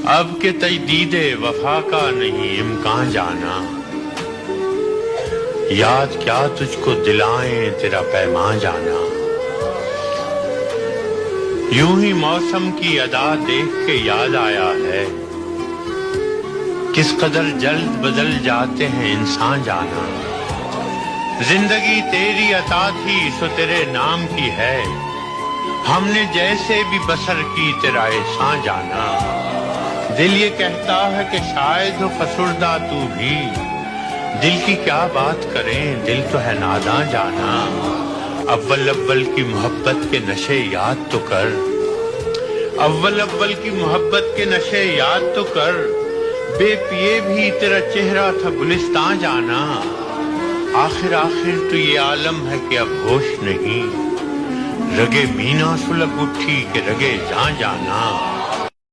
अब के तजदीदे वफा का नहीं इम्कान जाना, याद क्या तुझको दिलाएं तेरा पैमान जाना। यूं ही मौसम की अदा देख के याद आया है, किस कदर जल्द बदल जाते हैं इंसान जाना। जिंदगी तेरी अता थी सो तेरे नाम की है, हमने जैसे भी बसर की तेरा एहसान जाना। दिल ये कहता है कि शायद हो फसुर्दा तू भी, दिल की क्या बात करें दिल तो है नादां जाना। अव्वल अव्वल की मोहब्बत के नशे याद तो कर, अव्वल अव्वल की मोहब्बत के नशे याद तो कर, बेपिए भी तेरा चेहरा था गुलिस्तां जाना। आखिर आखिर तो ये आलम है कि अब होश नहीं, रगे मीना सुलग उठी के रगे जान जाना।